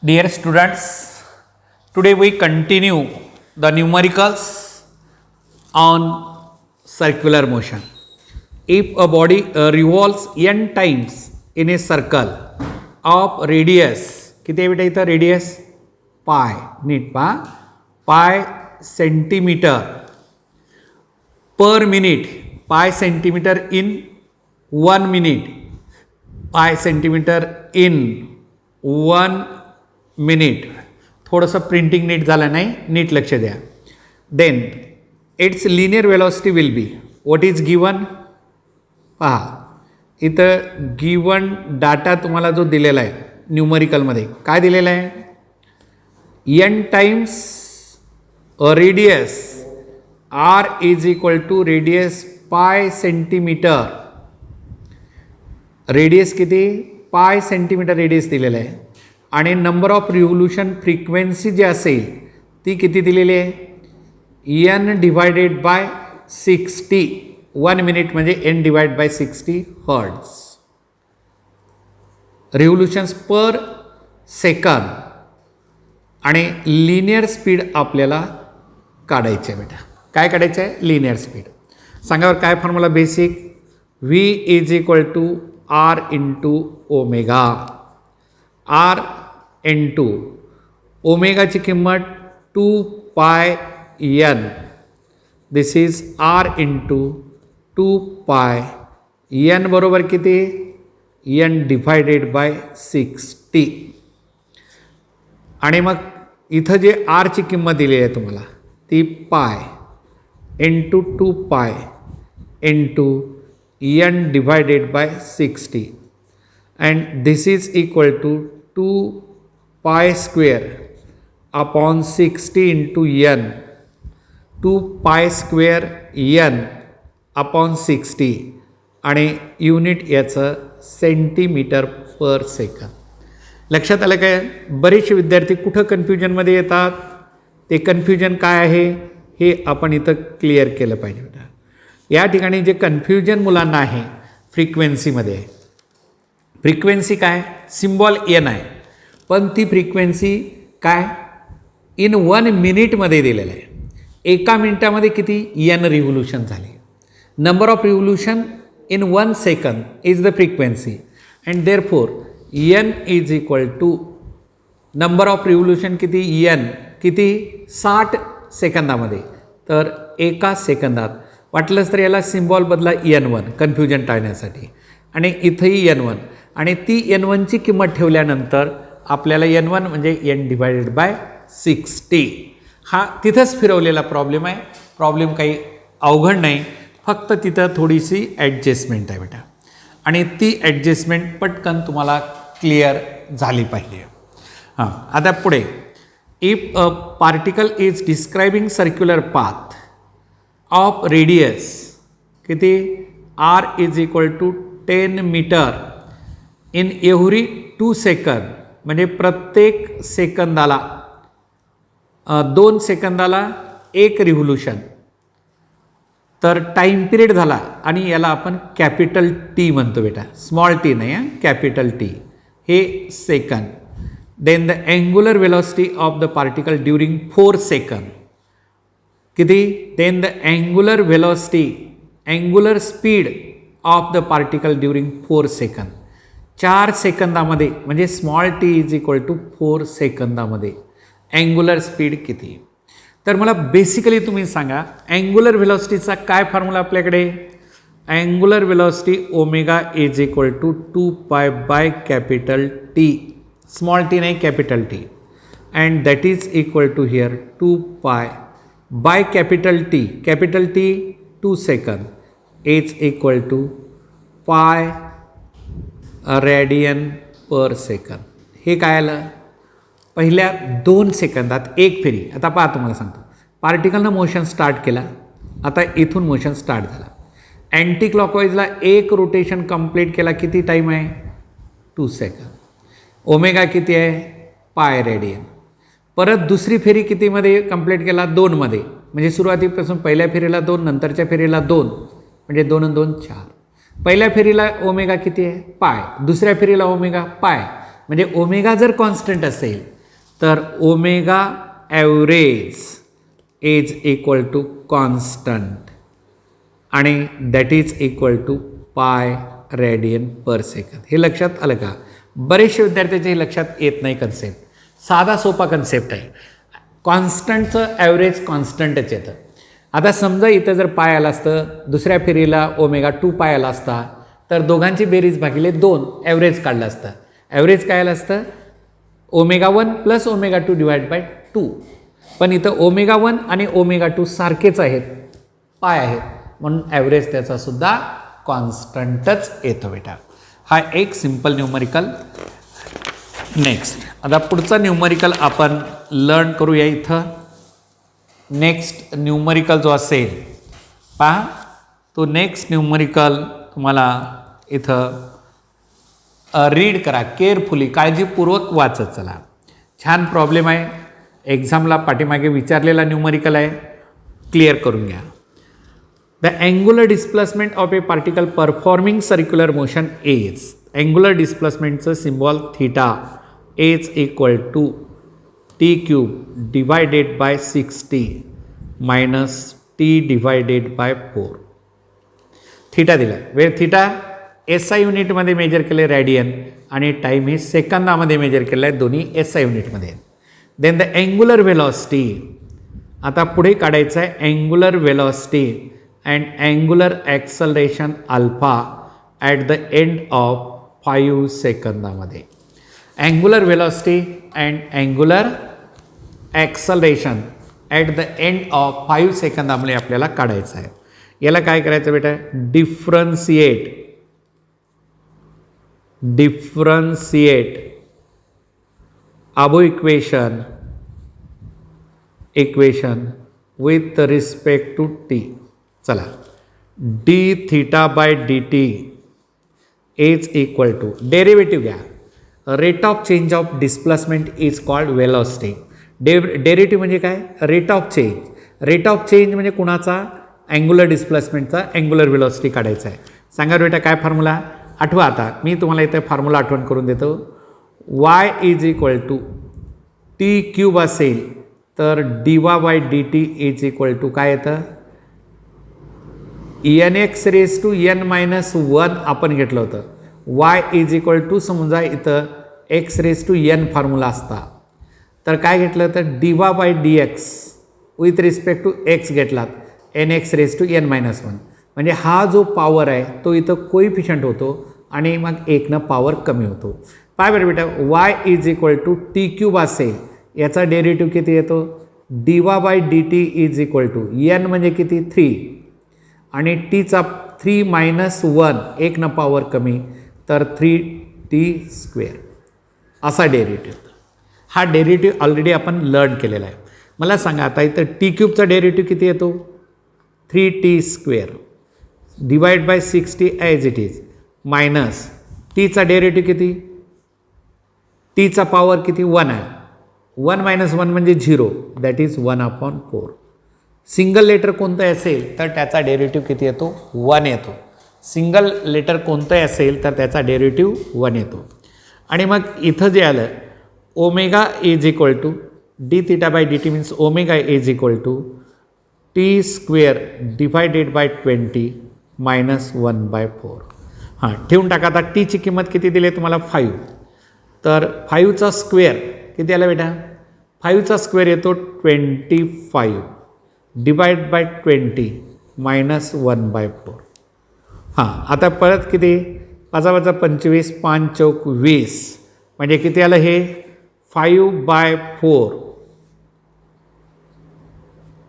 Dear students, today we continue the numericals on circular motion. If a body revolves n times in a circle of radius, किती आहे बेटा इथं radius पाय, नीट पहा, pi centimetre per minute, pi centimetre in 1 minute, pi centimetre in 1 minute. थोडंसं printing नीट झालं नाही, नीट लक्ष द्या. Then it's linear velocity will be what is given. पहा इथं गिवन डाटा तुम्हाला जो दिलेला आहे न्यूमरिकलमध्ये काय दिलेला आहे, n times radius r is equal to radius pi centimetre. Radius किती, पाय सेंटीमीटर रेडियस दिलेलं आहे आणि नंबर ऑफ रिव्होल्यूशन फ्रिक्वेन्सी जी असेल ती किती दिलेली आहे, n डिवायडेड बाय 60. 1 मिनिट म्हणजे n divide by 60 hertz. Revolutions per सेकंद आणि लिनियर स्पीड आपल्याला काढायचे आहे बेटा. काय काढायचं आहे, लिनियर स्पीड. सांगा बरं काय formula basic, v is equal to r into omega. r into ओमेगाची किंमत 2 पाय n. This is r into 2 पाय n बरोबर किती, n डिवायडेड बाय 60. आणि मग इथं जे r ची किंमत दिलेली आहे तुम्हाला ती पाय into 2 pi into n divided by 60 and this is equal to 2 pi square upon 60 into n. 2 pi square n upon 60 आणि युनिट याचं सेंटीमीटर पर सेकंद. लक्षात आलं काय. बरेचसे विद्यार्थी कुठं कन्फ्युजनमध्ये येतात, ते कन्फ्युजन काय आहे हे आपण इथं क्लिअर केलं पाहिजे. या ठिकाणी जे कन्फ्युजन मुलांना आहे फ्रिक्वेन्सीमध्ये, फ्रिक्वेन्सी काय, सिम्बॉल n आहे पण ती फ्रिक्वेन्सी काय इन 1 मिनिटमध्ये दिलेलं आहे. एका मिनिटामध्ये किती n रिव्होल्यूशन झाली. Number of revolution in 1 second is the frequency and therefore n is equal to number of revolution किती, n किती 60 सेकंदामध्ये. तर एका सेकंदात, वाटलंच तर याला सिम्बॉल बदला n1 कन्फ्युजन टाळण्यासाठी आणि इथंही n1 आणि ती n1 ची किंमत ठेवल्यानंतर आपल्याला n1 म्हणजे n डिवायडेड बाय 60. हा तिथंच फिरवलेला प्रॉब्लेम आहे. प्रॉब्लेम काही अवघड नाही, फक्त तिथं थोडीशी ॲडजस्टमेंट आहे बेटा आणि ती ॲडजस्टमेंट पटकन तुम्हाला क्लिअर झाली पाहिजे. हां, आता पुढे, if a particle is describing circular path of radius किती r is equal to 10 metre in every 2 second, म्हणजे प्रत्येक सेकंदाला 2 सेकंदाला एक रिव्होल्यूशन. तर टाईम पिरियड झाला आणि याला आपण कॅपिटल टी म्हणतो बेटा, स्मॉल टी नाही हां, कॅपिटल टी हे सेकंद. Then the angular velocity of the particle during 4 सेकंद किती, then the angular velocity, angular speed of the particle during 4 सेकंद. 4 सेकंदामध्ये म्हणजे small T is equal to 4 सेकंदामध्ये अँग्युलर स्पीड किती. तर मला बेसिकली तुम्ही सांगा अँग्युलर व्हेलॉसिटीचा काय फॉर्म्युला आपल्याकडे. Angular velocity omega is equal to 2 pi by capital T, small T नाही capital T, and that is equal to here 2 pi by capital T 2 सेकंद is equal to pi radian per सेकंद. हे काय आलं, पहिल्या 2 सेकंदात एक फेरी. आता पहा तुम्हाला सांगतो, पार्टिकलनं मोशन स्टार्ट केला, आता इथून मोशन स्टार्ट झाला, अँटी क्लॉकवाईजला एक रोटेशन कंप्लीट केला, किती टाईम आहे 2 सेकंद. ओमेगा किती आहे, पाय रेडियन. परत दुसरी फेरी कितीमध्ये कंप्लीट केला, 2 मध्ये, म्हणजे सुरुवातीपासून पहिल्या फेरीला 2, नंतरच्या फेरीला 2, म्हणजे 2 आणि 2 4. पहिल्या फेरीला ओमेगा किती आहे, पाय, दुसऱ्या फेरीला ओमेगा पाय, म्हणजे ओमेगा जर कॉन्स्टंट असेल तर omega average is equal to constant आणि that is equal to pi radian per सेकंद. हे लक्षात आलं का? बरेचसे विद्यार्थ्याचे हे लक्षात येत नाही कन्सेप्ट. साधा सोपा कन्सेप्ट आहे. कॉन्स्टंटचं ॲव्हरेज कॉन्स्टंटच येतं. आता समजा इथं जर पाय आला असतं, दुसऱ्या फेरीला ओमेगा 2 पाय आला असता, तर दोघांची बेरीज भागिले 2 ॲव्हरेज काढलं असतं. ॲव्हरेज काय आलं असतं? Omega 1 plus omega 2 divide by 2. पण इथं ओमेगा 1 आणि ओमेगा 2 सारखेच आहेत, पाय आहेत, म्हणून ॲव्हरेज त्याचा सुद्धा कॉन्स्टंटच येतो बेटा. हा एक सिंपल न्यूमरिकल. नेक्स्ट आता पुढचा न्यूमरिकल आपण लर्न करूया. इथं नेक्स्ट न्यूमरिकल जो असेल पहा, तो नेक्स्ट न्यूमरिकल तुम्हाला इथं रीड करा केअरफुली, काळजीपूर्वक वाचत चला. छान प्रॉब्लेम आहे, एक्झामला पाठीमागे विचारलेला न्यूमरिकल आहे, क्लिअर करून घ्या. The angular displacement of a particle performing circular motion is. Angular डिस्प्लेसमेंटचं symbol theta is equal to T cube divided by 60 minus T divided by 4. Theta दिला, वेळ थिटा SI युनिटमध्ये मेजर केले रॅडियन आणि time हे सेकंदामध्ये मेजर केलं आहे, दोन्ही SI युनिटमध्ये. देन द अँग्युलर व्हेलॉसिटी, आता पुढे काढायचं आहे angular velocity and angular acceleration alpha at the end of 5 सेकंदामध्ये. Angular velocity and angular acceleration at the end of 5 सेकंदामध्ये आपल्याला काढायचं आहे. याला काय करायचं बेटा? Differentiate above equation with respect to T. चला, D theta by D T is equal to, derivative घ्या, rate of change of displacement is called velocity. Derivative म्हणजे काय? Rate of change. Rate of change म्हणजे कुणाचा? Angular डिस्प्लेसमेंटचा angular velocity काढायचा आहे. सांगा बेटा काय फॉर्म्युला? आठवा. आता मी तुम्हाला इथे फॉर्म्युला आठवण करून देतो. y is equal to T cube असेल तर dy by D T is equal to काय येतं? nx raise to n minus 1 आपण घेतलं होतं. y इज इक्वल टू समजा इथं x raise to n formula असता तर काय घेतलं तर dy by D X with respect to x घेतलात nx raise to n minus 1. म्हणजे हा जो पॉवर आहे तो इथं कोइफिशियंट होतो आणि मग 1नं पॉवर कमी होतो. पाय बरं बेटा, y is equal to T cube असेल, याचा डेरिव्हेटिव्ह किती येतो? dy by D T is equal to n म्हणजे किती? 3 आणि टीचा 3 मायनस 1, 1नं पॉवर कमी, तर 3t स्क्वेअर असा डेरिव्हेटिव्ह. हा डेरिव्हेटिव्ह ऑलरेडी आपण लर्न केलेला आहे. मला सांगा आता इथं टी क्यूबचा डेरिव्हेटिव्ह किती येतो? 3t square divide by 60 as it is minus टीचा डेरिव्हेटिव्ह किती? टीचा पॉवर किती? 1 आहे. 1 मायनस 1 म्हणजे 0, दॅट इज 1/4. सिंगल लेटर कोणतं असेल तर त्याचा डेरिव्हेटिव्ह किती येतो? 1 येतो. सिंगल लेटर कोणतं असेल तर त्याचा डेरिव्हेटिव्ह 1 येतो. आणि मग इथं जे आलं omega is equal to D theta by D T means omega is equal to T square divided by 20 minus 1/4. हां, ठेवून टाका. आता टीची किंमत किती दिली आहे तुम्हाला? 5. तर 5चा स्क्वेअर किती आला बेटा? 5चा स्क्वेअर येतो 25 डिवाइड बाय 20 मायनस 1/4. हां, आता परत किती? 5×25 5 चौक 20 म्हणजे किती आलं हे? 5/4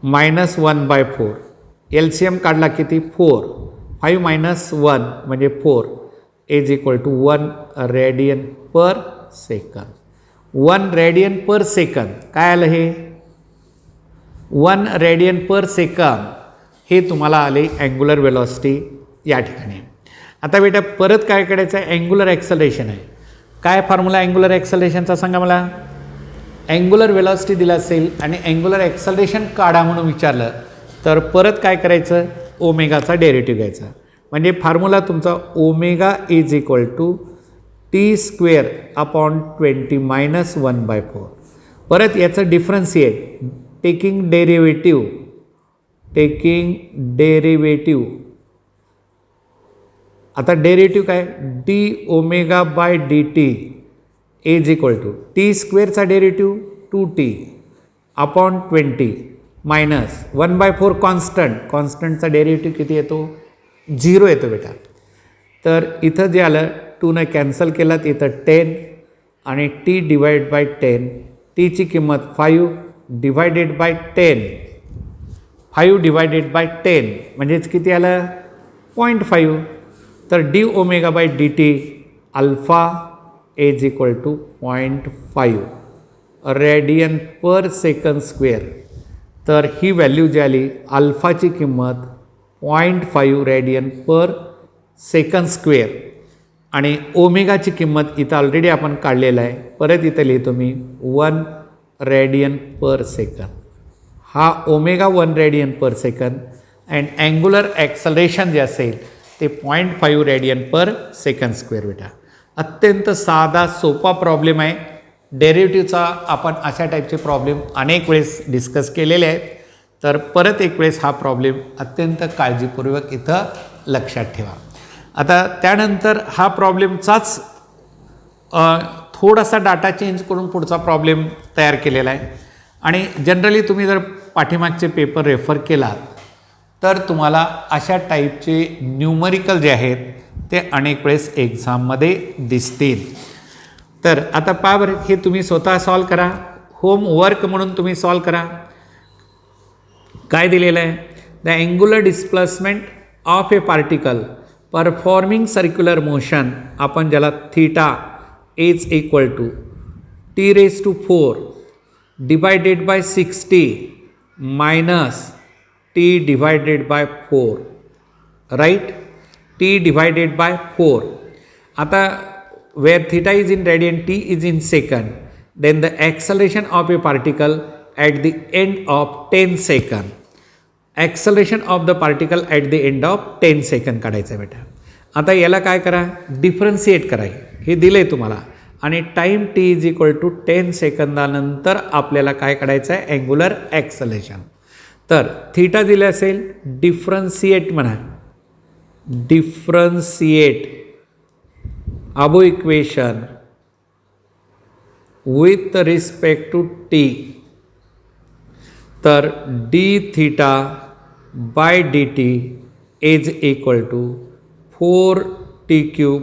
मायनस 1/4. LCM काढला किती? 4. 5 मायनस 1 म्हणजे 4 is equal to 1 radian per second. 1 radian per second काय आलं हे? 1 रेडियन पर सेकंद हे तुम्हाला आले अँग्युलर वेलॉसिटी या ठिकाणी. आता बेटा परत काय करायचं आहे? अँग्युलर ॲक्सलरेशन आहे. काय फॉर्म्युला अँग्युलर ॲक्सलरेशनचा सांगा मला? अँग्युलर वेलॉसिटी दिला असेल आणि अँग्युलर ॲक्सलरेशन काढा म्हणून विचारलं तर परत काय करायचं? ओमेगाचा डेरिव्हेटिव्ह घ्यायचा. म्हणजे फॉर्म्युला तुमचा omega is equal to T square upon 20 minus 1/4. परत याचं डिफरन्शिएट, टेकिंग डेरिव्हेटिव्ह. आता डेरिव्हेटिव्ह काय, D omega by D T is equal to T स्क्वेअरचा डेरिव्हेटिव्ह 2t अपॉन 20 मायनस 1/4 कॉन्स्टंटचा डेरिव्हेटिव्ह किती येतो, 0 येतो बेटा. तर इथं जे आलं 2 कॅन्सल केलात, इथं 10 आणि t डिवाइड बाय 10, टीची किंमत 5 डिवायडेड बाय 10, 5 डिवायडेड बाय 10 म्हणजेच किती आलं 0.5. तर D omega by D T alpha is equal to 0.5 radian per second square. तर ही व्हॅल्यू जी आली अल्फाची किंमत 0.5 रेडियन पर सेकंड स्क्वेअर आणि ओमेगाची किंमत इथं ऑलरेडी आपण काढलेलं आहे. परत इथं लिहितो मी 1 रेडियन पर सेकंड. हा omega 1 radian per second and angular acceleration जे असेल ते 0.5 रेडियन पर सेकंड स्क्वेअर बेटा. अत्यंत साधा सोपा प्रॉब्लेम आहे. डेरिव्हेटिव्हचा आपण अशा टाईपचे प्रॉब्लेम अनेक वेळेस डिस्कस केलेले आहेत. तर परत एक वेळेस हा प्रॉब्लेम अत्यंत काळजीपूर्वक इथं लक्षात ठेवा. आता त्यानंतर हा प्रॉब्लेमचाच थोडासा डाटा चेंज करून पुढचा प्रॉब्लेम तयार केलेला आहे. आणि जनरली तुम्ही जर पाठीमागचे पेपर रेफर केलात तर तुम्हाला अशा टाईपचे न्यूमरिकल जे आहेत ते अनेक वेळेस एक्झाममध्ये दिसतील. तर आता पहा बरं, हे तुम्ही स्वतः सॉल्व करा, होमवर्क म्हणून तुम्ही सॉल्व करा. काय दिलेलं आहे, the angular displacement of a particle performing circular motion, आपण ज्याला theta is equal to t⁴ divided by 60 minus t divided by 4, right, t divided by 4. आता where theta is in radian, t is in second, then the acceleration of a particle at the end of 10 second, acceleration of the particle at the end of 10 second काढायचं आहे बेटा. आता याला काय करा, differentiate करा, हे दिलं आहे तुम्हाला आणि time t is equal to 10 सेकंदानंतर आपल्याला काय काढायचं आहे, अँग्युलर ॲक्सलेशन. तर थीटा दिले असेल, डिफरन्शिएट म्हणा, differentiate above equation with respect to T. तर d theta by D T is equal to 4t³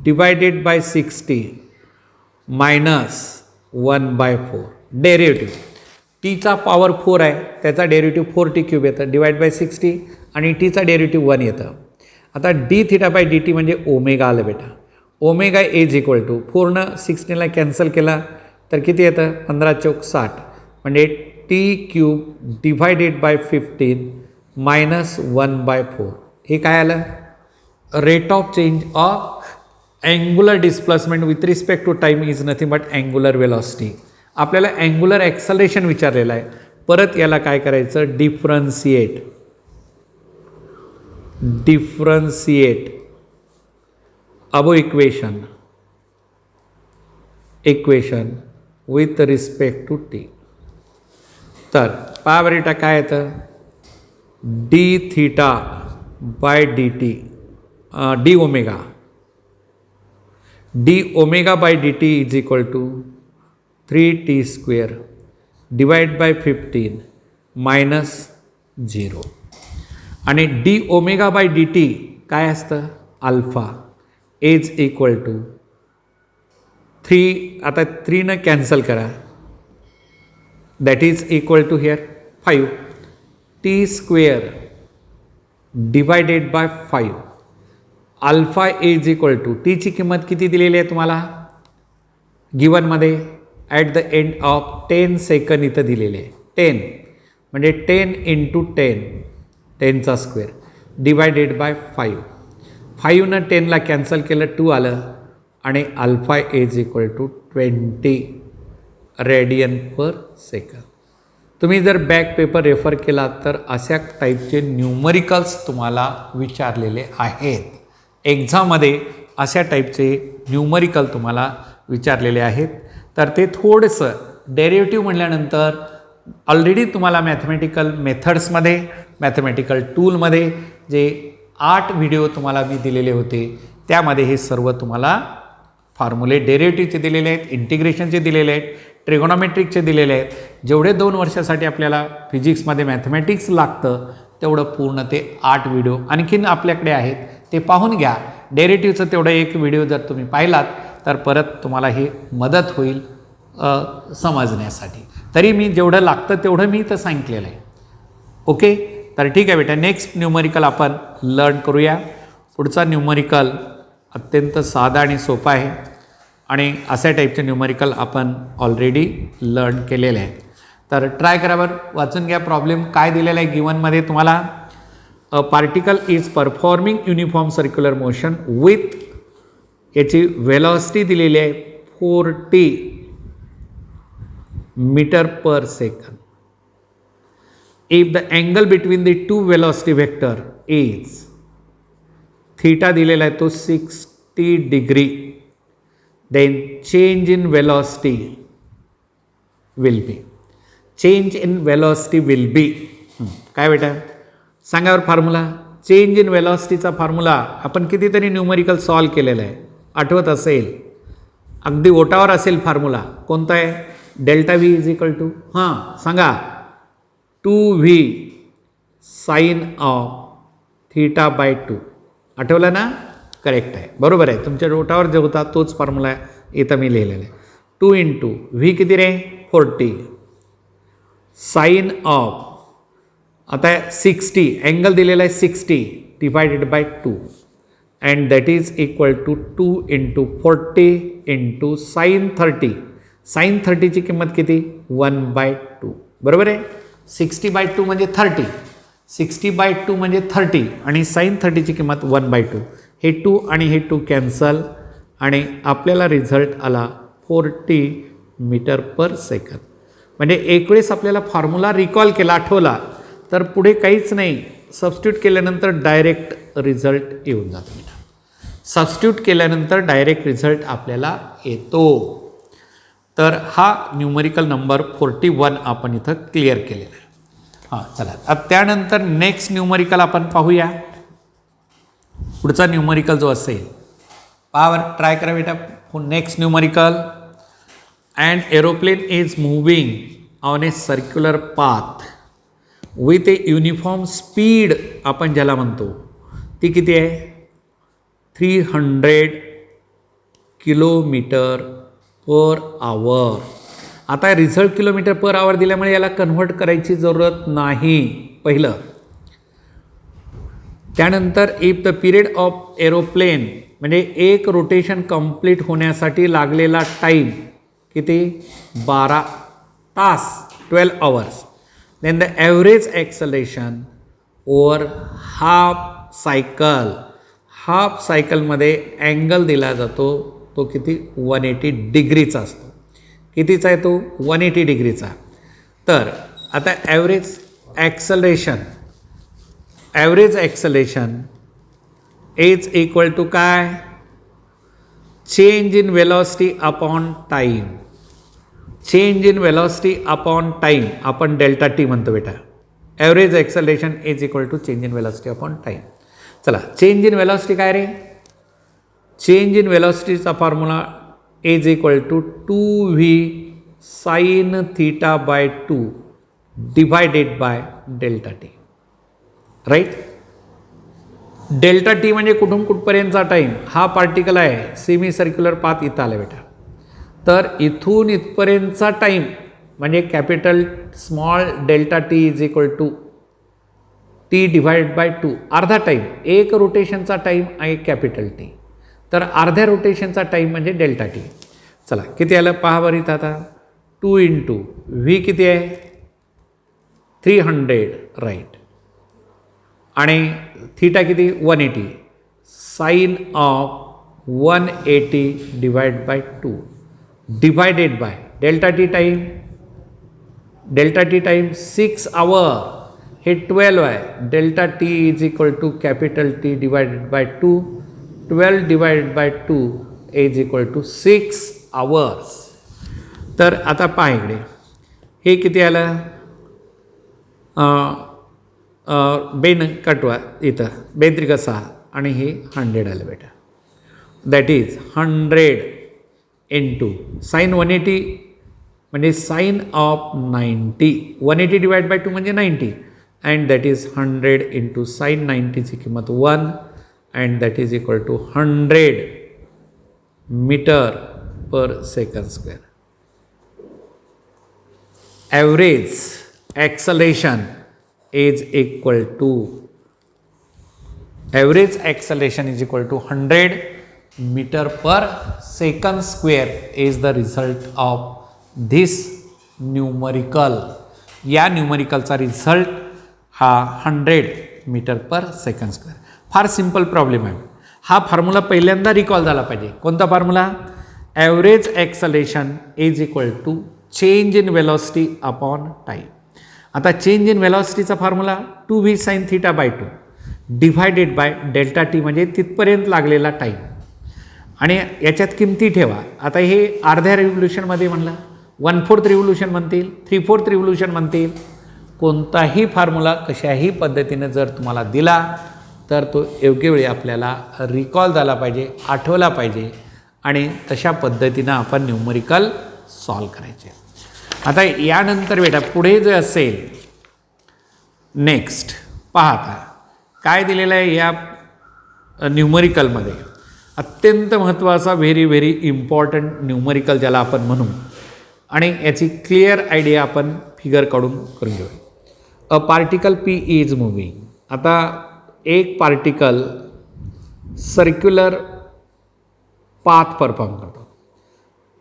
divided by 60 minus 1/4. Derivative टीचा पॉवर 4 आहे, त्याचा डेरिव्हेटिव्ह 4t³ येतं डिवाइड बाय 60 आणि टीचा डेरिव्हेटिव्ह 1 येतं. आता d theta by D t म्हणजे ओमेगा आलं बेटा. ओमेगा इज इक्वल टू 4 16ला कॅन्सल केला तर किती येतं, 15×4 60 म्हणजे t³ डिवायडेड बाय 15 मायनस 1/4. हे काय आलं, rate of change of angular displacement with respect to time is nothing but angular velocity. आपल्याला अँग्युलर ॲक्सलेशन विचारलेलं आहे. परत याला काय करायचं, differentiate above equation with respect to T. तर पहा बरं बेटा काय येतं, D theta by D T, D omega by D T is equal to 3t² divide by 15 minus 0 आणि D omega by D T काय असतं, अल्फा इज इक्वल टू 3, आता 3 कॅन्सल करा, that is equal to here 5t² divided by 5. Alpha is equal to, टीची किंमत किती दिलेली आहे तुम्हाला गिवनमध्ये, at the end of 10 second इथं दिलेले आहे 10 म्हणजे 10 × 10, 10चा स्क्वेअर डिवायडेड बाय 5. 5 10ला कॅन्सल केलं 2 आलं आणि alpha is equal to 20 radian per second. तुम्ही जर बॅक पेपर रेफर केला तर अशा टाईपचे न्यूमरिकल्स तुम्हाला विचारलेले आहेत. एक्झाममध्ये अशा टाईपचे न्यूमरिकल तुम्हाला विचारलेले आहेत. तर ते थोडंसं डेरिव्हेटिव्ह म्हटल्यानंतर ऑलरेडी तुम्हाला मॅथमॅटिकल मेथड्समध्ये मॅथमॅटिकल टूलमध्ये जे 8 व्हिडिओ तुम्हाला मी दिलेले होते त्यामध्ये हे सर्व तुम्हाला फॉर्म्युले डेरिव्हेटिव्हचे दिलेले आहेत, इंटिग्रेशनचे दिलेले आहेत, ट्रिगोनॉमेट्रिकचे दिलेले आहेत. जेवढे 2 वर्षासाठी आपल्याला फिजिक्समध्ये मॅथमॅटिक्स लागतं तेवढं पूर्ण ते 8 व्हिडिओ आणखीन आपल्याकडे आहेत ते पाहून घ्या. डेरिव्हेटिव्हचं तेवढं एक व्हिडिओ जर तुम्ही पाहिलात तर परत तुम्हाला ही मदत होईल समजण्यासाठी. तरी मी जेवढं लागतं तेवढं मी इथं सांगितलेलं आहे. ओके, तर ठीक आहे बेटा, नेक्स्ट न्यूमरिकल आपण लर्न करूया. पुढचा न्यूमरिकल अत्यंत साधा आणि सोपा आहे आणि अशा टाईपचे न्यूमरिकल आपण ऑलरेडी लर्न केलेले आहे. तर ट्राय करा बरं, वाचून घ्या प्रॉब्लेम काय दिलेला आहे गिवनमध्ये तुम्हाला. A particle is performing uniform circular motion with, याची वेलॉसिटी दिलेली आहे 40 metre per second. If the angle between the two velocity vector is, theta दिलेला आहे तो 60 degree, then change in velocity will be. Change in velocity will be काय बेटा सांगा बरं फॉर्म्युला. चेंज इन वेलॉसिटीचा फॉर्म्युला आपण कितीतरी न्यूमरिकल सॉल्व केलेला आहे, आठवत असेल, अगदी ओटावर असेल फॉर्म्युला. कोणता आहे? Delta V is equal to, हां सांगा, 2v sign of theta by 2. आठवलं ना? करेक्ट आहे, बरोबर आहे. तुमच्या ओटावर जो होता तोच फॉर्म्युला इथं मी लिहिलेला आहे. 2 इंटू व्ही किती रे? 40 साइन ऑफ, आता 60 अँगल दिलेला आहे 60 divided by 2 and that is equal to 2 into 40 into sine 30. Sine 30ची किंमत किती? 1/2. बरोबर आहे. 60/2 म्हणजे 30, 60/2 म्हणजे 30 आणि साइन 30ची किंमत 1/2. हे 2 आणि हे 2 कॅन्सल आणि आपल्याला रिझल्ट आला 40 मीटर पर सेकंद. म्हणजे एक वेळेस आपल्याला फॉर्म्युला रिकॉल केला, आठवला, तर पुढे काहीच नाही, सबस्टिट्यूट केल्यानंतर डायरेक्ट रिझल्ट येऊन जातो. सबस्टिट्यूट केल्यानंतर डायरेक्ट रिझल्ट आपल्याला येतो. तर हा न्यूमरिकल नंबर 41 आपण इथं क्लिअर केलेला आहे. हां चला, आता त्यानंतर नेक्स्ट न्यूमरिकल आपण पाहूया. पुढचा न्यूमरिकल जो असेल पॉवर ट्राय करा बेटा. Next numerical, and aeroplane is moving on A circular path with A uniform speed, आपण ज्याला म्हणतो ती किती आहे? 300 किलोमीटर पर आवर. आता रिझल्ट किलोमीटर पर आवर दिल्यामुळे याला कन्व्हर्ट करायची जरूरत नाही पहिलं. त्यानंतर if the period of aeroplane, म्हणजे एक रोटेशन कंप्लीट होण्यासाठी लागलेला टाईम किती? 12 तास, 12 hours. Then the average acceleration over half cycle, half सायकलमध्ये अँगल दिला जातो तो किती? 180 डिग्रीचा असतो. कितीचा आहे तो? 180 डिग्रीचा. तर आता average acceleration is equal to काय? Change in velocity upon time. Change in velocity upon time आपण डेल्टा टी म्हणतो बेटा. Average acceleration is equal to change in velocity upon time. चला, चेंज इन वेलॉसिटी काय रे? चेंज इन वेलॉसिटीचा formula is equal to 2v sine theta by 2 divided by delta t. Right. Delta t म्हणजे कुठून कुठपर्यंतचा time. हा particle आहे, semi circular path इथं आला बेटा. तर इथून इथपर्यंतचा टाईम म्हणजे capital small delta T is equal to T divide by 2, अर्धा टाईम. एक रोटेशनचा टाईम आहे कॅपिटल टी, तर अर्ध्या रोटेशनचा टाईम म्हणजे डेल्टा टी. चला किती आलं पहा बरं इथं आता. 2 इंटू व्ही किती आहे? 300 राईट. आणि थीटा किती? 180. Sine of 180 divide by 2 divided by delta T time. Delta T time 6 hour, हे 12 आहे. Delta T is equal to capital T divided by 2. 12 divided by 2 is equal to 6 hours. तर आता पहा इकडे हे किती आलं, बेन कटवा इथं बेन त्रिका 6 आणि हे 100 आलं बेटा. दॅट इज 100 इंटू साईन 180 म्हणजे साईन ऑफ 90. 180 डिवाइड बाय 2 म्हणजे 90 and that is 100 into sine 90ची किंमत 1 and that is equal to 100 metre per second square. Average acceleration is equal to average acceleration is equal to 100 meter per second square is the result of this numerical. या न्यूमरिकलचा result हा 100 metre per second square. फार simple problem आहे. हा formula पहिल्यांदा recall झाला पाहिजे. कोणता formula? Average acceleration is equal to change in velocity upon time. आता चेंज इन वेलॉसिटीचा formula 2v sin θ by 2 divided by delta t म्हणजे तिथपर्यंत लागलेला टाईम आणि याच्यात किमती ठेवा. आता हे अर्ध्या रिव्होल्यूशनमध्ये म्हणलं, 1/4 रिव्होल्यूशन म्हणतील, 3/4 रिव्होल्यूशन म्हणतील. कोणताही फॉर्म्युला कशाही पद्धतीने जर तुम्हाला दिला तर तो योग्य वेळी आपल्याला रिकॉल झाला पाहिजे, आठवला पाहिजे आणि तशा पद्धतीनं आपण न्यूमरिकल सॉल्व करायचे. आता यानंतर बेटा पुढे जे असेल नेक्स्ट पाहता काय दिलेलं आहे या न्यूमरिकलमध्ये, अत्यंत महत्त्वाचा व्हेरी इम्पॉर्टंट न्यूमरिकल ज्याला आपण म्हणू आणि याची क्लिअर आयडिया आपण फिगर काढून करून घेऊ. अ पार्टिकल पी इज मुव्हिंग. आता एक पार्टिकल सर्क्युलर पाथ परफॉर्म करतो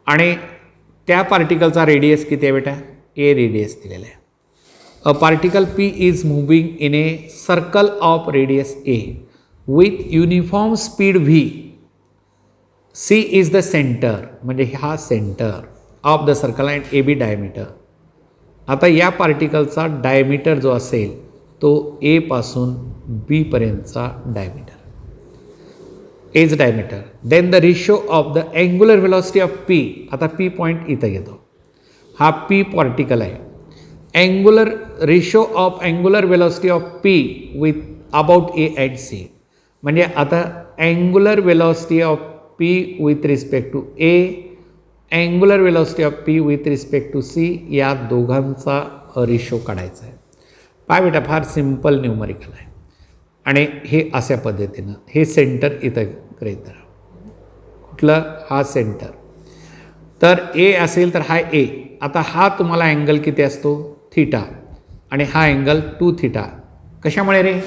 आणि त्या पार्टिकलचा रेडियस किती आहे बेटा? ए रेडियस दिलेला आहे. A particle P is moving in a circle of radius a with uniform speed V. C is the centre म्हणजे हा centre of the circle and A B diameter. आता या पार्टिकलचा डायमीटर जो असेल तो ए पासून बी पर्यंतचा diameter as diameter. Then the ratio of the angular velocity of P. आता पी पॉईंट इथं घेतो, हा पी पार्टिकल आहे. Angular ratio of angular velocity of P with about A and C. म्हणजे आता angular velocity of P with respect to A, angular velocity of P with respect to C या दोघांचा ratio काढायचा आहे. पहा बेटा फार सिम्पल न्यूमरिकल आहे आणि हे अशा पद्धतीनं हे सेंटर इथं गृहीत धरा. कुठलं? हा सेंटर. तर ए असेल तर हा ए. आता हा तुम्हाला अँगल किती असतो? थिटा आणि हा अँगल 2θ. कशामुळे रे?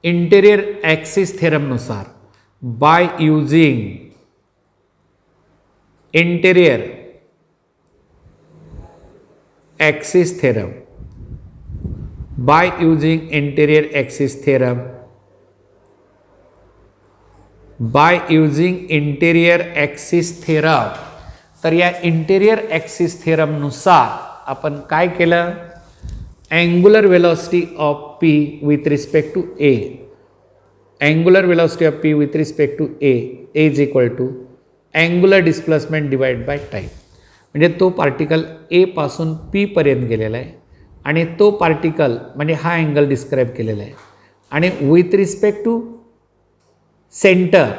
इंटेरियर ॲक्सिस थेरमनुसार by using interior axis theorem. By using interior axis theorem by using interior axis theorem. तर या इंटेरियर ॲक्सिस थेरमनुसार आपण काय केलं? Angular velocity of P with respect to A, angular velocity of P with respect to a is equal to angular displacement divide by time. म्हणजे तो particle A पासून P पर्यंत गेलेला आहे आणि तो पार्टिकल म्हणजे हा अँगल डिस्क्राईब केलेला आहे आणि विथ रिस्पेक्ट टू सेंटर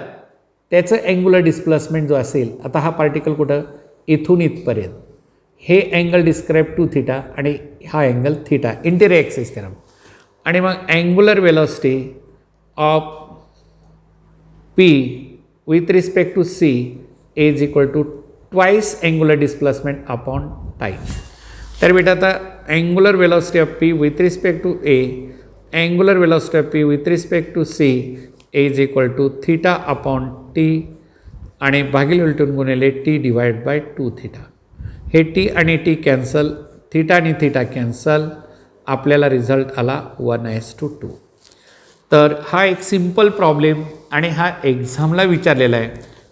त्याचं अँग्युलर डिस्प्लेसमेंट जो असेल, आता हा पार्टिकल कुठं? इथून इथपर्यंत. हे अँगल डिस्क्राईब टू थिटा आणि हा angle theta, interior axis theorem. आणि मग angular velocity of P with respect to C is equal to twice angular displacement upon time. तर बेटा आता angular velocity of P with respect to A, angular velocity of P with respect to C is equal to theta upon T आणि भागिले उलटून गुणिले T divide bye 2θ. हे T आणि T cancel, theta आणि थिटा कॅन्सल, आपल्याला result आला 1:2. तर हा एक सिम्पल प्रॉब्लेम आणि हा एक्झामला विचारलेला आहे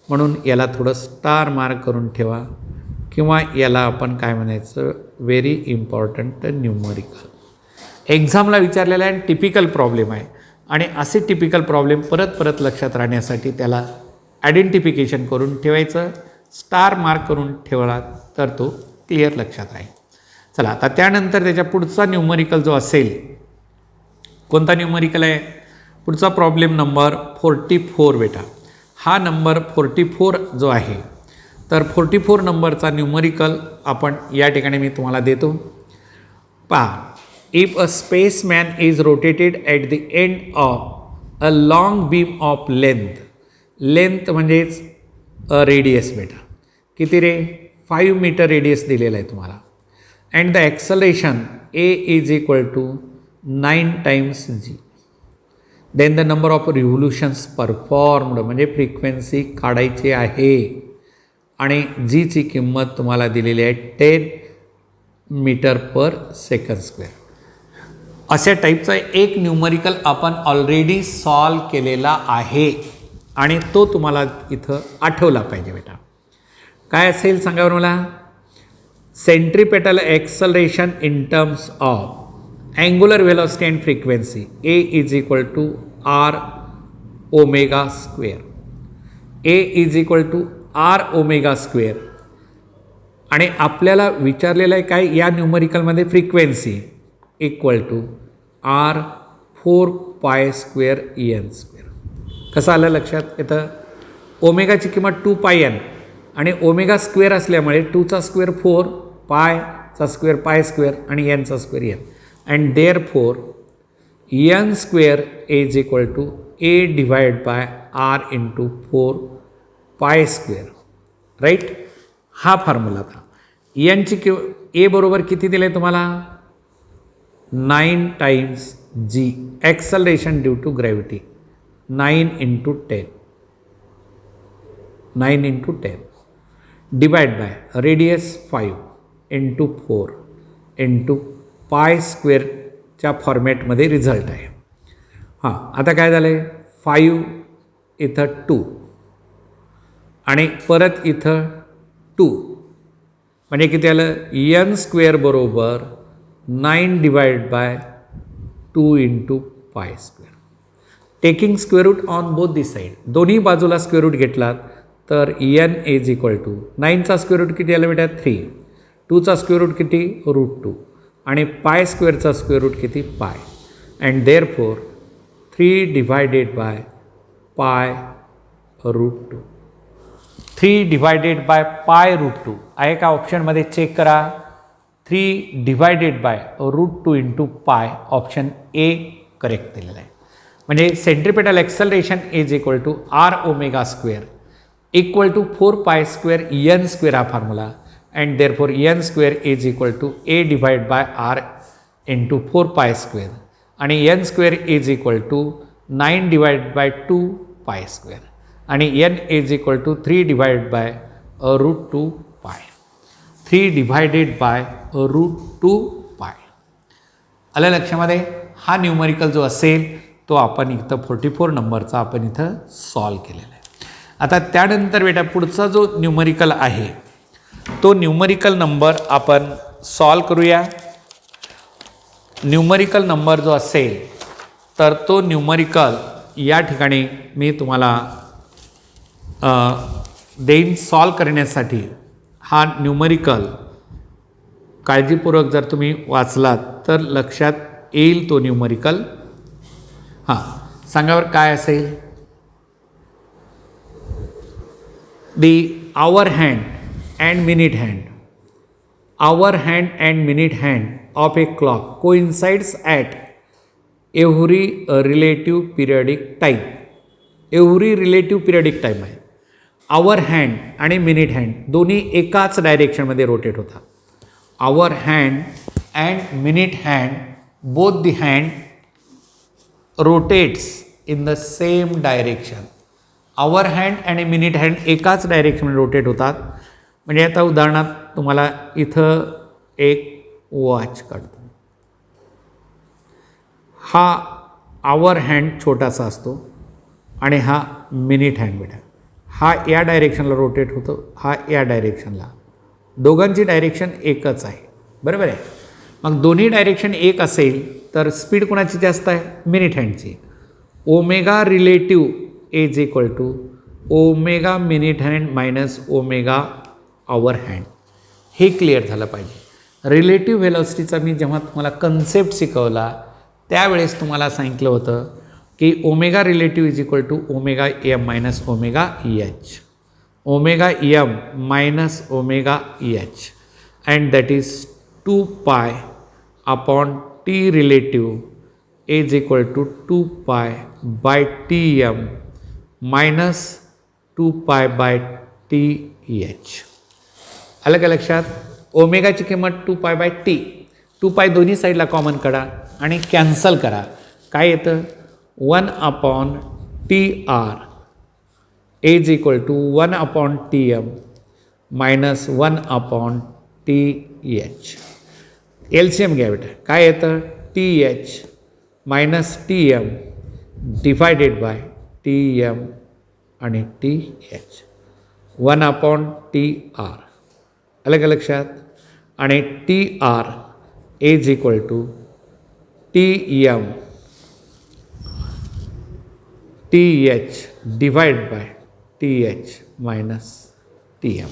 म्हणून याला थोडं स्टार मार्क करून ठेवा किंवा याला आपण काय म्हणायचं व्हेरी इम्पॉर्टंट न्यूमरिकल. एक्झामला विचारलेला आहे आणि टिपिकल प्रॉब्लेम आहे आणि असे टिपिकल प्रॉब्लेम परत परत लक्षात राहण्यासाठी त्याला आयडेंटिफिकेशन करून ठेवायचं, स्टार मार्क करून ठेवला तर तो क्लिअर लक्षात आहे. चला आता त्यानंतर त्याच्या पुढचा न्यूमरिकल जो असेल, कोणता न्यूमरिकल आहे? पुढचा प्रॉब्लेम नंबर 44 बेटा. हा नंबर 44 जो आहे, तर 44 नंबरचा न्यूमरिकल आपण या ठिकाणी मी तुम्हाला देतो. पहा, if a spaceman is rotated at the end of a long beam of length म्हणजेच रेडियस बेटा. किती रे? 5 मीटर रेडियस दिलेला आहे तुम्हाला. And the acceleration a is equal to 9 times g. Then the number of revolutions performed म्हणजे frequency काढायची आहे आणि जीची किंमत तुम्हाला दिलेली आहे 10 मीटर पर सेकंड स्क्वेअर. अशा टाईपचा एक न्यूमरिकल आपण ऑलरेडी सॉल्व केलेला आहे आणि तो तुम्हाला इथं आठवला पाहिजे बेटा. काय असेल सांगा बरं मला? Centripetal acceleration in terms of angular velocity and frequency A is equal to R omega square. A is equal to R omega square. आणि आपल्याला विचारलेलं आहे काय या न्यूमरिकलमध्ये? Frequency equal to R 4 pi square EN square. कसं आलं लक्षात? येतं ओमेगाची किंमत 2 पाय एन आणि ओमेगा स्क्वेअर असल्यामुळे 2चा स्क्वेअर 4, पायचा स्क्वेअर पाय स्क्वेअर आणि एनचा square n. And therefore n square is equal to a divided by r into 4 pi square. Right? हा फॉर्म्युला था. n ची a बरोबर किती दिले तुम्हाला? 9 times g acceleration due to gravity. 9 into 10 9 into 10 divide by radius 5 into 4 into पाय स्क्वेअरच्या फॉर्मॅटमध्ये result आहे. हां, आता काय झालं आहे? 5 इथं 2 आणि परत इथं 2 म्हणजे किती आलं? एन स्क्वेअर बरोबर 9 divide by 2 into pi square. Taking square root on both the side. दोन्ही बाजूला स्क्वेअर रूट घेतलात तर एन इज इक्वल टू 9चा स्क्वेअर रूट किती आला बेटा? 3. 2चा स्क्वेअर रूट किती? √2 आणि पाय स्क्वेअरचा स्क्वेअर रूट किती? पाय. अँड देअरफॉर 3 डिवायडेड बाय पाय √2. 3 डिवायडेड बाय पाय √2 आहे का ऑप्शनमध्ये? चेक करा. 3 divided by √2 into pi option A correct दिलेला आहे. म्हणजे centripetal acceleration is equal to R omega square equal to 4 pi square N square हा formula. and therefore n square is equal to a divided by r into 4 pi square आणि n square is equal to 9 divided by 2 pi square आणि n is equal to 3 divided by √2 pi. 3 divided by √2 pi. आलं लक्षामध्ये? हा numerical जो असेल तो आपण इथं 44 नंबरचा आपण इथं सॉल्व केलेला आहे. आता त्यानंतर बेटा पुढचा जो न्यूमरिकल आहे तो न्यूमरिकल नंबर आपण सॉल्व करूया. न्यूमरिकल नंबर जो असेल तर तो न्यूमरिकल या ठिकाणी मी तुम्हाला देईन सॉल्व करण्यासाठी. हा न्यूमरिकल काळजीपूर्वक जर तुम्ही वाचलात तर लक्षात येईल तो न्यूमरिकल. हां, सांगा बरं काय असेल? The hour hand and minute hand. Hour hand and minute hand of a clock coincides at every relative periodic time. Every relative periodic time आहे. Hour hand आणि minute hand दोन्ही एकाच डायरेक्शनमध्ये रोटेट होतात. Hour hand and minute hand both the hand rotates in the same direction. Hour hand आणि minute hand एकाच डायरेक्शनमध्ये rotate होतात. म्हणजे आता उदाहरणार्थ तुम्हाला इथं एक वॉच काढतो. हा आवर हँड छोटासा असतो आणि हा मिनिट हँड बेटा. हा या डायरेक्शनला रोटेट होतो, हा या डायरेक्शनला. दोघांची डायरेक्शन एकच आहे, बरोबर आहे. मग दोन्ही डायरेक्शन एक असेल तर स्पीड कोणाची जास्त आहे? मिनिट हँडची. Omega relative is equal to omega minute hand minus omega hour hand. हे क्लिअर झालं पाहिजे. रिलेटिव्ह व्हेलॉसिटीचा मी जेव्हा तुम्हाला कन्सेप्ट शिकवला त्यावेळेस तुम्हाला सांगितलं होतं की omega relative is equal to omega M minus omega H, omega M minus omega H, and that is 2 pi upon T relative is equal to 2 pi bye t m minus 2 pi bye t H. आलं का लक्षात? ओमेगाची किंमत 2 pi bye T, 2 पाय दोन्ही साईडला common काढा आणि cancel करा. काय येतं? 1 upon t r is equal to 1 upon t m minus 1 upon t h. LCM घ्या बेटा. काय येतं? T h minus t m divided by t m आणि t h, 1 upon t r. आलं का लक्षात? आणि t r is equal to t m t h divide by t h minus t m.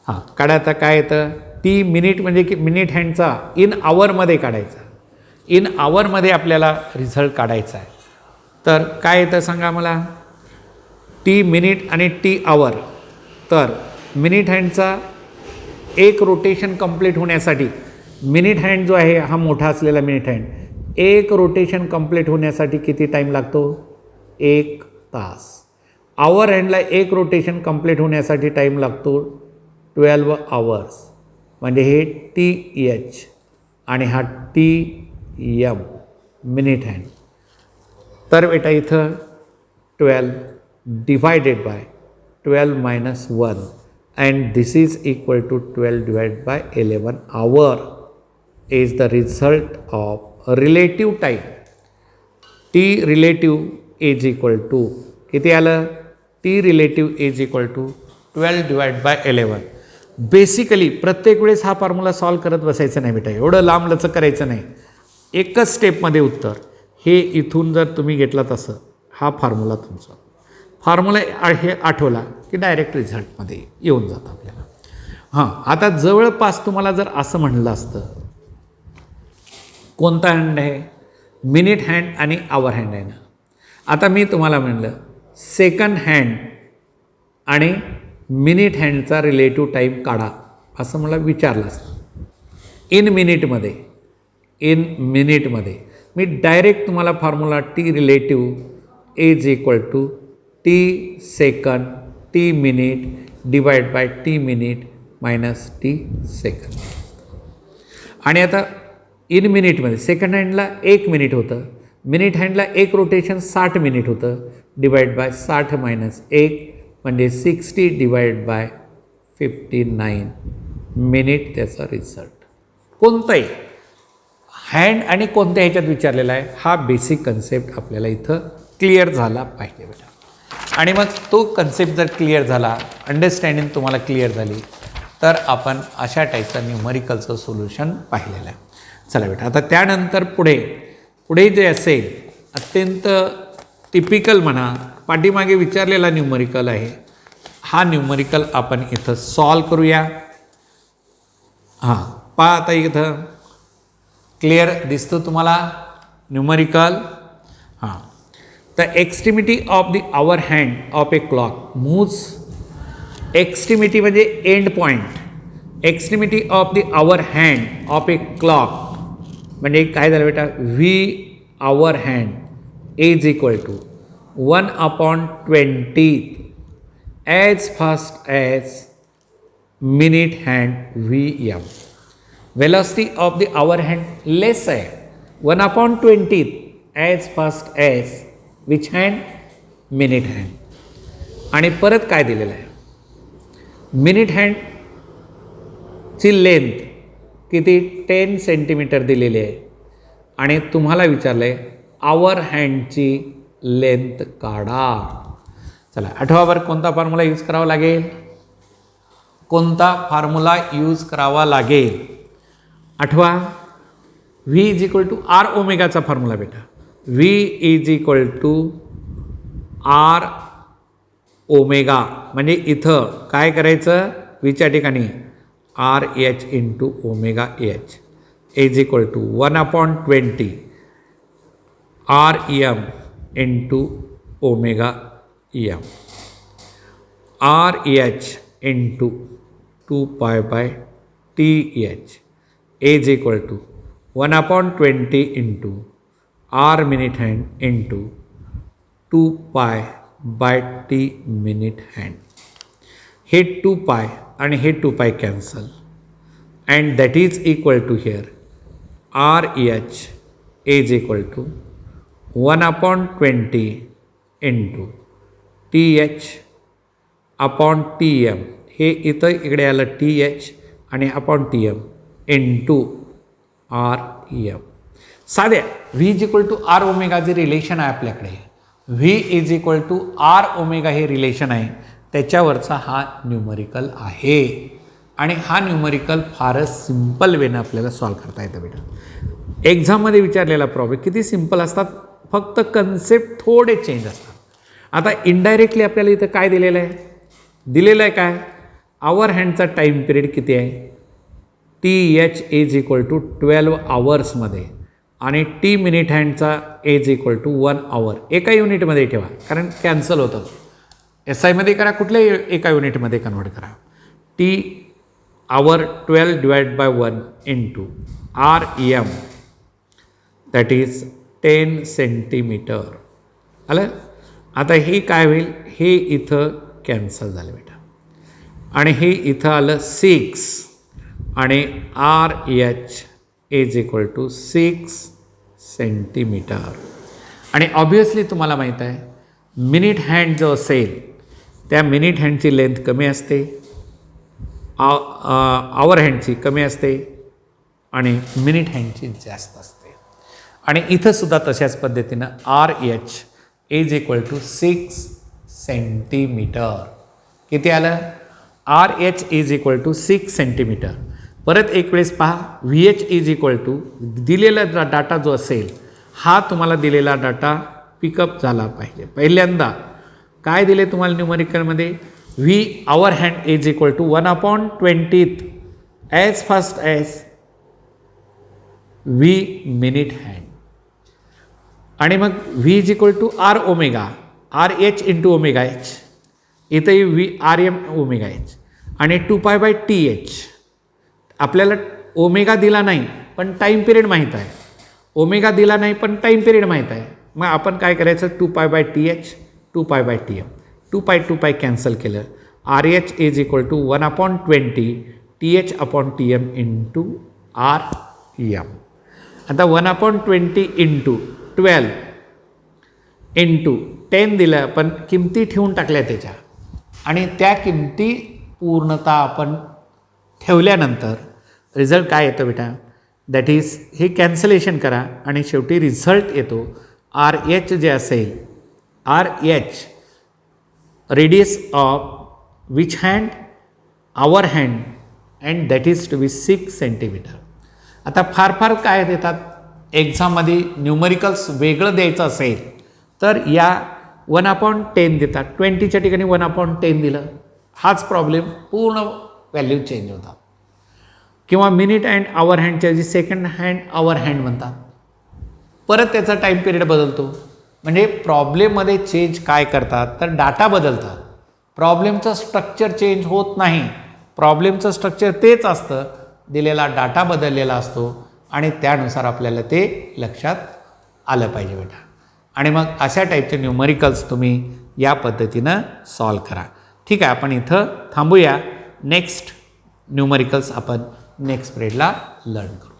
हां, काढा. आता काय येतं? टी मिनिट म्हणजे की मिनिट हँडचा इन आवरमध्ये काढायचा. इन आवरमध्ये आपल्याला रिझल्ट काढायचा आहे. तर काय येतं सांगा मला? टी मिनिट आणि टी आवर. तर मिनिट हँडचा एक रोटेशन कंप्लीट होण्यासाठी, मिनिट हँड जो आहे हा मोठा असलेला मिनिट हँड, एक रोटेशन कंप्लीट होण्यासाठी किती टाईम लागतो? 1 तास. आवर हँडला एक रोटेशन कंप्लीट होण्यासाठी टाईम लागतो 12 आवर्स. म्हणजे हे टी एच आणि हा टी एम मिनिट हँड. तर बेटा इथं 12 divided bye 12 minus 1 and this is equal to 12 divided by 11 hour is the result of relative time. T relative is equal to किती आलं? T relative is equal to 12 divided by 11. Basically प्रत्येक वेळेस हा formula solve करत बसायचं नाही बेटा, एवढं लांब लचक करायचं नाही. एकच स्टेपमध्ये उत्तर. हे इथून जर तुम्ही घेतला तसं हा फॉर्म्युला तुमचा फॉर्म्युला हे आठवला की डायरेक्ट रिझल्टमध्ये येऊन जातं आपल्याला. हां, आता जवळपास तुम्हाला जर असं म्हणलं असतं कोणता हँड आहे? मिनिट हँड आणि आवर हँड आहे ना. आता मी तुम्हाला म्हणलं सेकंड हँड आणि मिनिट हँडचा रिलेटिव्ह टाईम काढा असं मला विचारलं असतं इन मिनिटमध्ये मी डायरेक्ट तुम्हाला formula T relative is equal to T second T minute divide by T minute minus T second. आणि आता इन मिनिटमध्ये सेकंड हँडला 1 मिनिट होतं, मिनिट हँडला एक रोटेशन 60 मिनिट होतं, डिवाइड बाय 60 मायनस 1 म्हणजे 60 डिवाइड बाय 59 मिनिट. त्याचा रिझल्ट कोणताही हँड आणि कोणत्या ह्याच्यात विचारलेला आहे हा बेसिक कन्सेप्ट आपल्याला इथं क्लिअर झाला पाहिजे बेटा. आणि मग तो कन्सेप्ट जर क्लिअर झाला, अंडरस्टँडिंग तुम्हाला क्लिअर झाली, तर आपण अशा टाईपचं न्यूमरिकलचं सोल्युशन पाहिलेलं आहे. चला बेटा, आता त्यानंतर पुढे जे असेल अत्यंत टिपिकल म्हणा पाठीमागे विचारलेला न्यूमरिकल आहे, हा न्यूमरिकल आपण इथं सॉल्व करूया. हां, पहा आता इथं क्लिअर दिसतो तुम्हाला न्यूमरिकल. हां, the extremity of the hour hand of a clock moves. Extremity म्हणजे end point. Extremity of the hour hand of a clock म्हणजे काय झालं बेटा? V hour hand is equal to 1/20 as fast as minute hand v m. Velocity of the hour hand less आहे 1/20 as fast as which hand? Minute hand. आणि परत काय दिलेलं आहे? मिनिट हँडची लेंथ किती? 10 सेंटीमीटर दिलेली आहे. आणि तुम्हाला विचारलं आहे आवर हँडची लेंथ काढा. चला, आठवावर कोणता फॉर्म्युला यूज करावा लागेल? कोणता फॉर्म्युला यूज करावा लागेल? आठवा. V is equal to r ओमेगाचा फॉर्म्युला बेटा. V is equal to R omega. म्हणजे इथं काय करायचं? व्हीच्या ठिकाणी r h into omega h is equal to 1/20 r m into omega m r h into 2π/TH is equal to 1/20 into R minute hand into 2π/T minute hand. हे 2π आणि हे 2π cancel and that is equal to here RH is equal to 1/20 into TH upon TM. हे इथं इकडे आलं TH आणि upon TM into REM. साध्या V is equal to R omega जे रिलेशन आहे आपल्याकडे, V is equal to R omega हे रिलेशन आहे, त्याच्यावरचा हा न्यूमरिकल आहे आणि हा न्यूमरिकल फारच सिम्पल वेनं आपल्याला सॉल्व करता येतं बेटा. एक्झाममध्ये विचारलेला प्रॉब्लेम किती सिम्पल असतात, फक्त कन्सेप्ट थोडे चेंज असतात. आता इनडायरेक्टली आपल्याला इथं काय दिलेलं आहे, दिलेलं आहे काय, आवर हँडचा टाईम पिरियड किती आहे, TH इज इक्वल टू 12 आवर्समध्ये आणि T मिनिट हँडचा इज इक्वल टू 1 आवर. एका युनिटमध्ये ठेवा कारण कॅन्सल होतं. SIमध्ये करा, कुठल्याही एका युनिटमध्ये कन्वर्ट करा. T hour 12 divide by 1 into REM that is 10 centimetre. आलं. आता हे काय होईल, हे इथं कॅन्सल झालं बेटा आणि हे इथं आलं 6 आणि RH is equal to 6 centimetre. आणि ऑब्वियसली तुम्हाला माहीत आहे मिनिट हँड जो असेल त्या मिनिट हँडची लेंथ कमी असते, आवर हँडची कमी असते आणि मिनिट हँडची जास्त असते. आणि इथंसुद्धा तशाच पद्धतीनं RH is equal to 6 centimetre. किती आलं, RH is equal to 6 centimetre. परत एक वेळेस पहा, VH इज इक्वल टू दिलेला डाटा जो असेल हा तुम्हाला दिलेला डाटा पिकअप झाला पाहिजे. पहिल्यांदा काय दिले तुम्हाला न्यूमरिकलमध्ये, V hour hand is equal to 1/20 as fast as V minute hand आणि मग V is equal to R omega RH into omega H, इथंही V RM ओमेगा H आणि 2π/TH. आपल्याला ओमेगा दिला नाही पण टाईम पिरियड माहीत आहे, ओमेगा दिला नाही पण टाईम पिरियड माहीत आहे. मग आपण काय करायचं, 2π/TH 2π/TM, 2π कॅन्सल केलं. RH is equal to 1/20 TH/TM into REM. आता 1/20 इंटू 12 इंटू 10 दिलं, पण किमती ठेवून टाकल्या त्याच्या आणि त्या किमती पूर्णतः आपण ठेवल्यानंतर रिझल्ट काय येतो बेटा, दॅट इज हे कॅन्सलेशन करा आणि शेवटी रिझल्ट येतो RH जे असेल, RH radius of which hand, hour hand and that is to be 6 centimetre. आता फार काय देतात एक्झाममध्ये, न्यूमरिकल्स वेगळं द्यायचं असेल तर या 1/10 देतात, 20च्या ठिकाणी 1/10 दिलं, हाच प्रॉब्लेम पूर्ण व्हॅल्यू चेंज होतात. किंवा मिनिट अँड आवर हँडच्या ऐवजी सेकंड हँड आवर हँड म्हणतात, परत त्याचा टाईम पिरियड बदलतो. म्हणजे प्रॉब्लेममध्ये चेंज काय करतात तर डाटा बदलतात, प्रॉब्लेमचं स्ट्रक्चर चेंज होत नाही. प्रॉब्लेमचं स्ट्रक्चर तेच असतं, दिलेला डाटा बदललेला असतो आणि त्यानुसार आपल्याला ते लक्षात आलं पाहिजे बेटा. आणि मग अशा टाईपचे न्यूमरिकल्स तुम्ही या पद्धतीनं सॉल्व करा. ठीक आहे, आपण इथं थांबूया. नेक्स्ट न्यूमरिकल्स आपण नेक्स्ट पिरियडला लर्न करू.